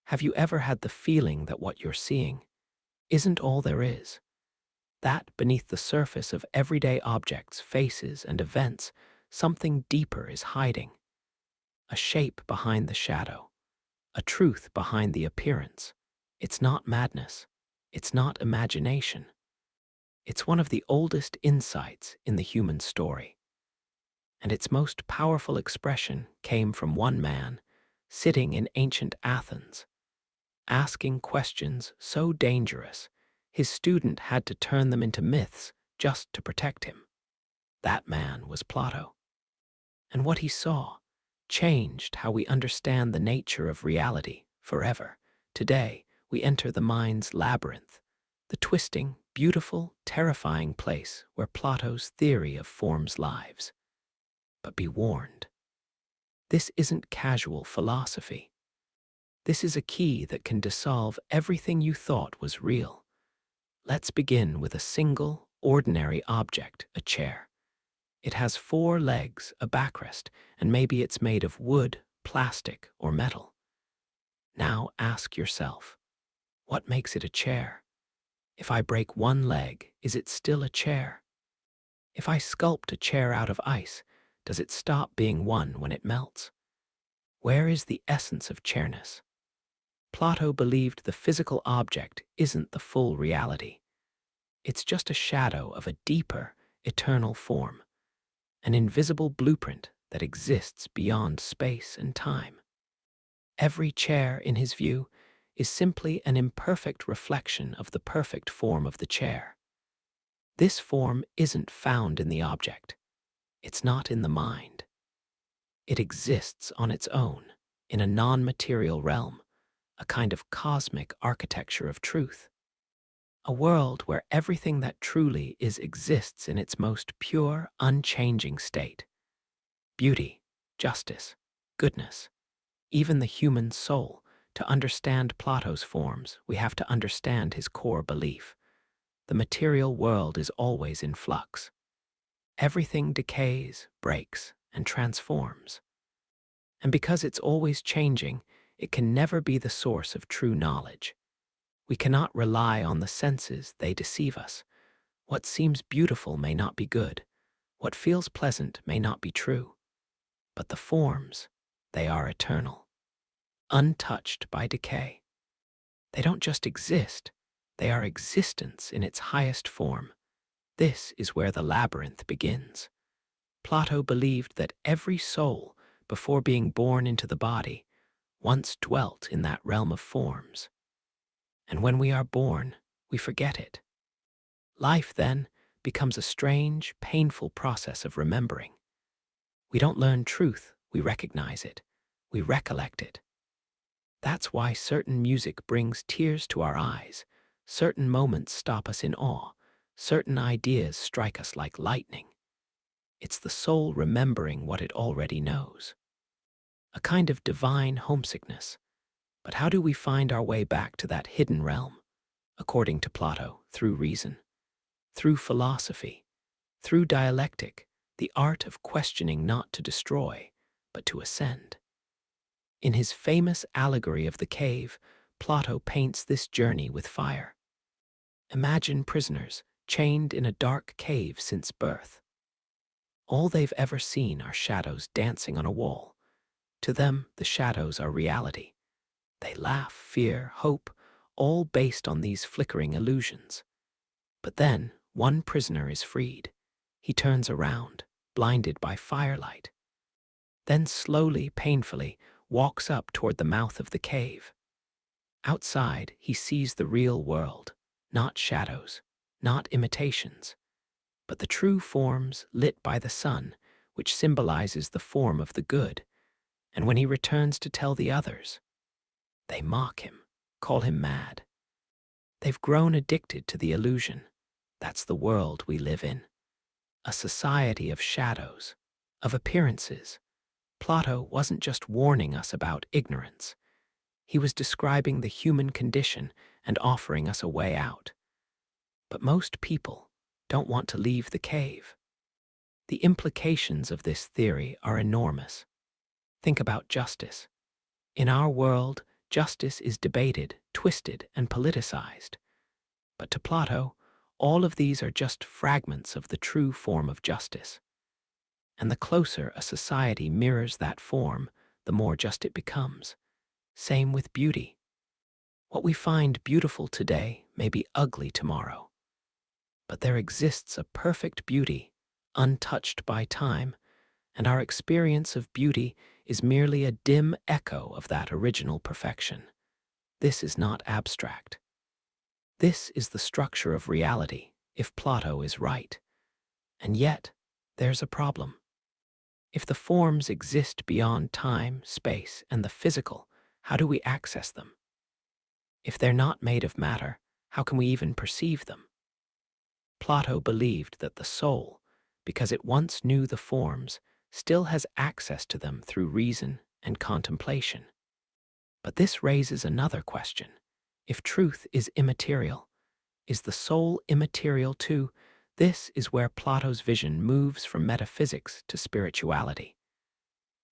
Have you ever had the feeling that what you're seeing isn't all there is? That beneath the surface of everyday objects, faces, and events, something deeper is hiding. A shape behind the shadow, a truth behind the appearance. It's not madness. It's not imagination. It's one of the oldest insights in the human story. And its most powerful expression came from one man sitting in ancient Athens, asking questions so dangerous, his student had to turn them into myths just to protect him. That man was Plato. And what he saw changed how we understand the nature of reality forever. Today, we enter the mind's labyrinth, the twisting, beautiful, terrifying place where Plato's theory of forms lives. But be warned, this isn't casual philosophy. This is a key that can dissolve everything you thought was real. Let's begin with a single, ordinary object, a chair. It has four legs, a backrest, and maybe it's made of wood, plastic, or metal. Now ask yourself, what makes it a chair? If I break one leg, is it still a chair? If I sculpt a chair out of ice, does it stop being one when it melts? Where is the essence of chairness? Plato believed the physical object isn't the full reality. It's just a shadow of a deeper, eternal form, an invisible blueprint that exists beyond space and time. Every chair, in his view, is simply an imperfect reflection of the perfect form of the chair. This form isn't found in the object. It's not in the mind. It exists on its own, in a non-material realm, a kind of cosmic architecture of truth. A world where everything that truly is exists in its most pure, unchanging state. Beauty, justice, goodness, even the human soul. To understand Plato's forms, we have to understand his core belief. The material world is always in flux. Everything decays, breaks, and transforms. And because it's always changing, it can never be the source of true knowledge. We cannot rely on the senses, they deceive us. What seems beautiful may not be good. What feels pleasant may not be true. But the forms, they are eternal, untouched by decay. They don't just exist, they are existence in its highest form. This is where the labyrinth begins. Plato believed that every soul, before being born into the body, once dwelt in that realm of forms. And when we are born, we forget it. Life, then, becomes a strange, painful process of remembering. We don't learn truth, we recognize it. We recollect it. That's why certain music brings tears to our eyes, certain moments stop us in awe, certain ideas strike us like lightning. It's the soul remembering what it already knows. A kind of divine homesickness. But how do we find our way back to that hidden realm? According to Plato, through reason, through philosophy, through dialectic, the art of questioning not to destroy, but to ascend. In his famous allegory of the cave, Plato paints this journey with fire. Imagine prisoners chained in a dark cave since birth. All they've ever seen are shadows dancing on a wall. To them, the shadows are reality. They laugh, fear, hope, all based on these flickering illusions. But then, one prisoner is freed. He turns around, blinded by firelight. Then slowly, painfully, walks up toward the mouth of the cave. Outside, he sees the real world, not shadows, not imitations, but the true forms lit by the sun, which symbolizes the form of the good. And when he returns to tell the others, they mock him, call him mad. They've grown addicted to the illusion. That's the world we live in. A society of shadows, of appearances. Plato wasn't just warning us about ignorance. He was describing the human condition and offering us a way out. But most people don't want to leave the cave. The implications of this theory are enormous. Think about justice. In our world, justice is debated, twisted, and politicized. But to Plato, all of these are just fragments of the true form of justice. And the closer a society mirrors that form, the more just it becomes. Same with beauty. What we find beautiful today may be ugly tomorrow. But there exists a perfect beauty, untouched by time, and our experience of beauty is merely a dim echo of that original perfection. This is not abstract. This is the structure of reality, if Plato is right. And yet, there's a problem. If the forms exist beyond time, space, and the physical, how do we access them? If they're not made of matter, how can we even perceive them? Plato believed that the soul, because it once knew the forms, still has access to them through reason and contemplation. But this raises another question. If truth is immaterial, is the soul immaterial too? This is where Plato's vision moves from metaphysics to spirituality.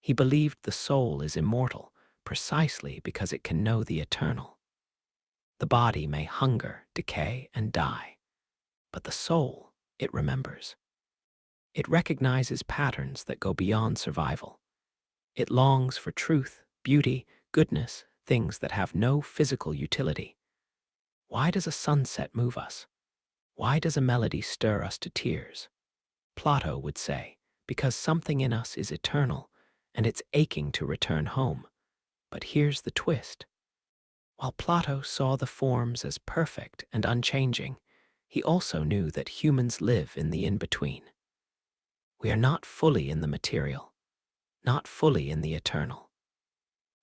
He believed the soul is immortal precisely because it can know the eternal. The body may hunger, decay, and die, but the soul, it remembers. It recognizes patterns that go beyond survival. It longs for truth, beauty, goodness, things that have no physical utility. Why does a sunset move us? Why does a melody stir us to tears? Plato would say, because something in us is eternal, and it's aching to return home. But here's the twist. While Plato saw the forms as perfect and unchanging, he also knew that humans live in the in-between. We are not fully in the material, not fully in the eternal.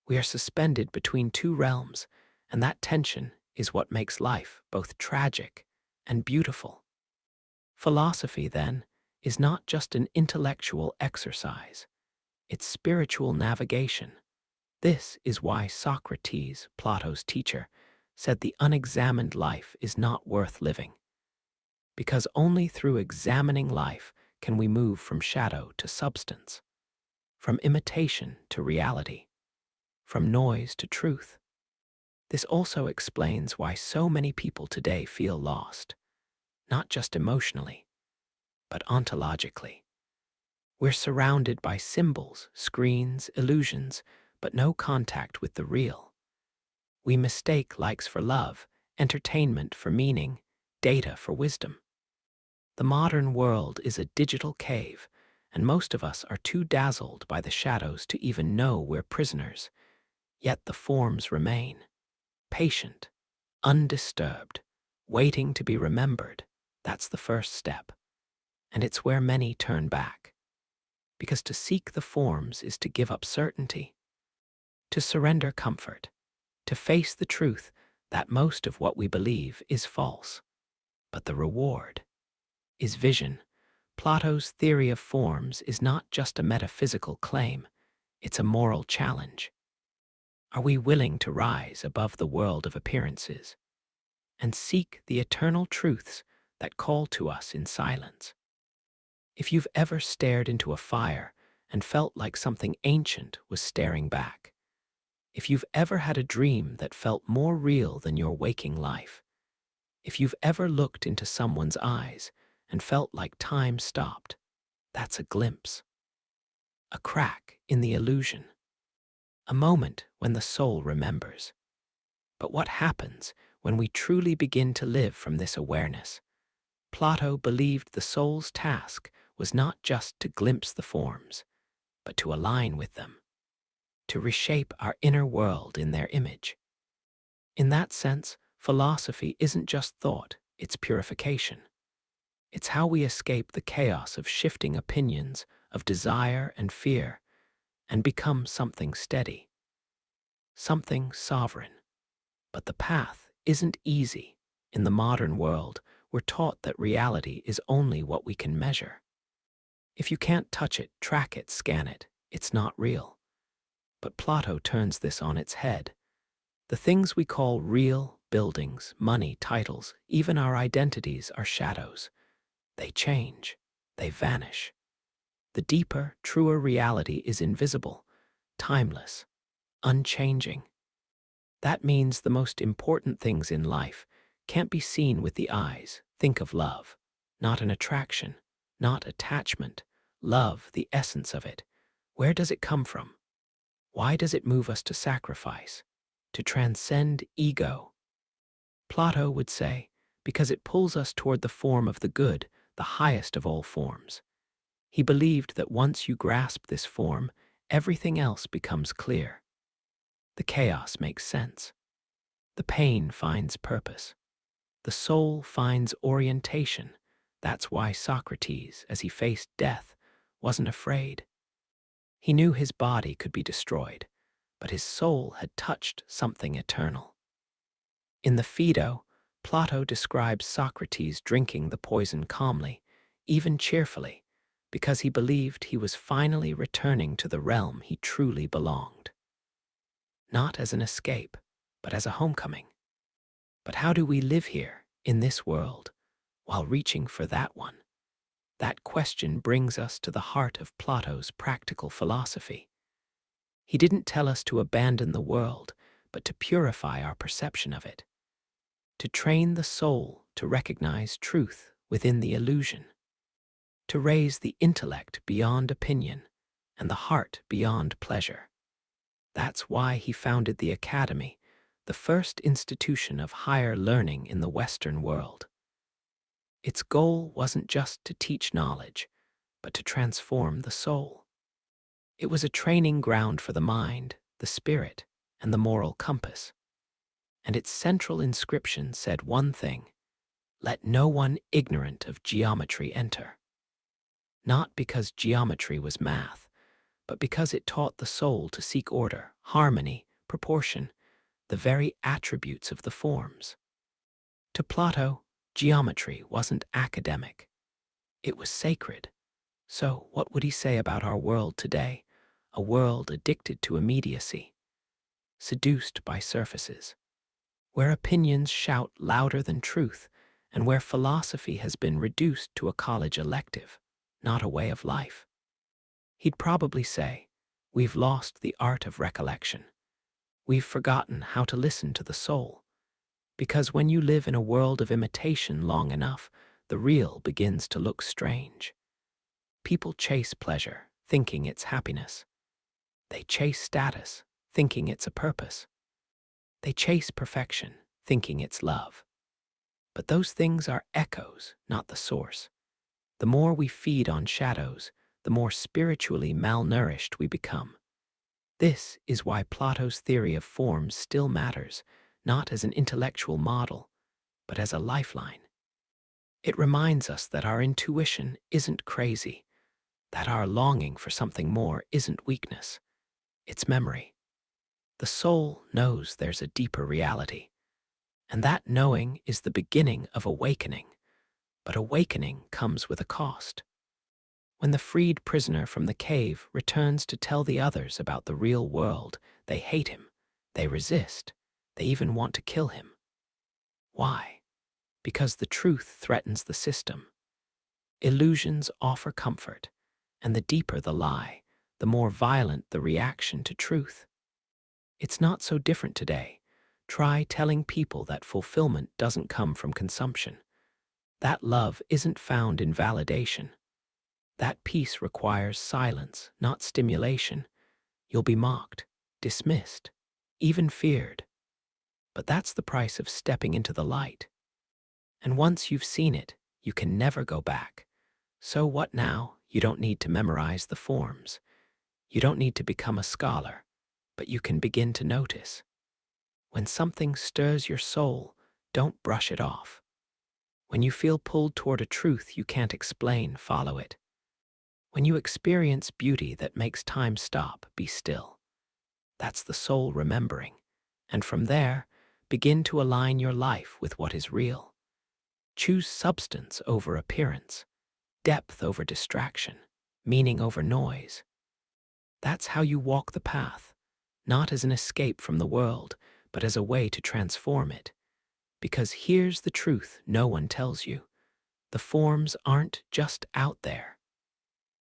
We are suspended between two realms, and that tension is what makes life both tragic and beautiful. Philosophy, then, is not just an intellectual exercise. It's spiritual navigation. This is why Socrates, Plato's teacher, said the unexamined life is not worth living. Because only through examining life can we move from shadow to substance, from imitation to reality, from noise to truth. This also explains why so many people today feel lost, not just emotionally, but ontologically. We're surrounded by symbols, screens, illusions, but no contact with the real. We mistake likes for love, entertainment for meaning, data for wisdom. The modern world is a digital cave, and most of us are too dazzled by the shadows to even know we're prisoners. Yet the forms remain, patient, undisturbed, waiting to be remembered. That's the first step. And it's where many turn back. Because to seek the forms is to give up certainty, to surrender comfort, to face the truth that most of what we believe is false. But the reward is vision. Plato's theory of forms is not just a metaphysical claim, it's a moral challenge. Are we willing to rise above the world of appearances and seek the eternal truths that call to us in silence? If you've ever stared into a fire and felt like something ancient was staring back, if you've ever had a dream that felt more real than your waking life, if you've ever looked into someone's eyes and felt like time stopped, that's a glimpse, a crack in the illusion, a moment when the soul remembers. But what happens when we truly begin to live from this awareness? Plato believed the soul's task was not just to glimpse the forms, but to align with them, to reshape our inner world in their image. In that sense, philosophy isn't just thought, it's purification. It's how we escape the chaos of shifting opinions, of desire and fear, and become something steady, something sovereign. But the path isn't easy. In the modern world, we're taught that reality is only what we can measure. If you can't touch it, track it, scan it, it's not real. But Plato turns this on its head. The things we call real, buildings, money, titles, even our identities, are shadows. They change. They vanish. The deeper, truer reality is invisible, timeless, unchanging. That means the most important things in life can't be seen with the eyes. Think of love, not an attraction, not attachment. Love, the essence of it. Where does it come from? Why does it move us to sacrifice, to transcend ego? Plato would say, because it pulls us toward the form of the good, the highest of all forms. He believed that once you grasp this form, everything else becomes clear. The chaos makes sense. The pain finds purpose. The soul finds orientation. That's why Socrates, as he faced death, wasn't afraid. He knew his body could be destroyed, but his soul had touched something eternal. In the Phaedo, Plato describes Socrates drinking the poison calmly, even cheerfully, because he believed he was finally returning to the realm he truly belonged. Not as an escape, but as a homecoming. But how do we live here, in this world, while reaching for that one? That question brings us to the heart of Plato's practical philosophy. He didn't tell us to abandon the world, but to purify our perception of it, to train the soul to recognize truth within the illusion, to raise the intellect beyond opinion and the heart beyond pleasure. That's why he founded the Academy, the first institution of higher learning in the Western world. Its goal wasn't just to teach knowledge, but to transform the soul. It was a training ground for the mind, the spirit, and the moral compass. And its central inscription said one thing: let no one ignorant of geometry enter. Not because geometry was math, but because it taught the soul to seek order, harmony, proportion, the very attributes of the forms. To Plato, geometry wasn't academic. It was sacred. So what would he say about our world today? A world addicted to immediacy, seduced by surfaces, where opinions shout louder than truth, and where philosophy has been reduced to a college elective, not a way of life. He'd probably say, we've lost the art of recollection. We've forgotten how to listen to the soul. Because when you live in a world of imitation long enough, the real begins to look strange. People chase pleasure, thinking it's happiness. They chase status, thinking it's a purpose. They chase perfection, thinking it's love. But those things are echoes, not the source. The more we feed on shadows, the more spiritually malnourished we become. This is why Plato's theory of forms still matters, not as an intellectual model, but as a lifeline. It reminds us that our intuition isn't crazy, that our longing for something more isn't weakness, it's memory. The soul knows there's a deeper reality, and that knowing is the beginning of awakening. But awakening comes with a cost. When the freed prisoner from the cave returns to tell the others about the real world, they hate him, they resist, they even want to kill him. Why? Because the truth threatens the system. Illusions offer comfort, and the deeper the lie, the more violent the reaction to truth. It's not so different today. Try telling people that fulfillment doesn't come from consumption. That love isn't found in validation. That peace requires silence, not stimulation. You'll be mocked, dismissed, even feared. But that's the price of stepping into the light. And once you've seen it, you can never go back. So what now? You don't need to memorize the forms. You don't need to become a scholar, but you can begin to notice. When something stirs your soul, don't brush it off. When you feel pulled toward a truth you can't explain, follow it. When you experience beauty that makes time stop, be still. That's the soul remembering. And from there, begin to align your life with what is real. Choose substance over appearance, depth over distraction, meaning over noise. That's how you walk the path, not as an escape from the world, but as a way to transform it. Because here's the truth no one tells you. The forms aren't just out there.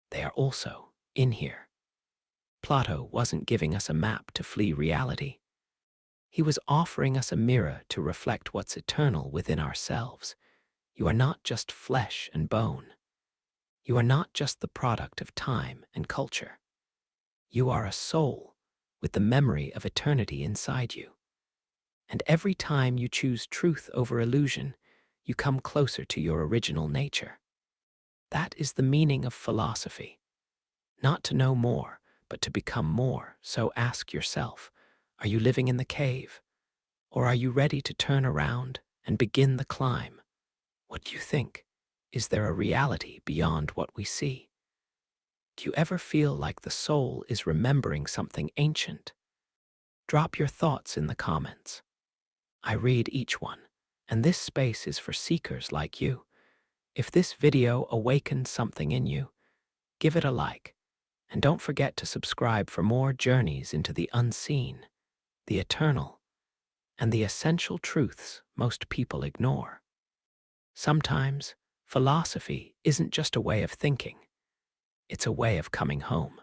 They are also in here. Plato wasn't giving us a map to flee reality. He was offering us a mirror to reflect what's eternal within ourselves. You are not just flesh and bone. You are not just the product of time and culture. You are a soul with the memory of eternity inside you. And every time you choose truth over illusion, you come closer to your original nature. That is the meaning of philosophy. Not to know more, but to become more. So ask yourself, are you living in the cave? Or are you ready to turn around and begin the climb? What do you think? Is there a reality beyond what we see? Do you ever feel like the soul is remembering something ancient? Drop your thoughts in the comments. I read each one, and this space is for seekers like you. If this video awakened something in you, give it a like, and don't forget to subscribe for more journeys into the unseen, the eternal, and the essential truths most people ignore. Sometimes, philosophy isn't just a way of thinking, it's a way of coming home.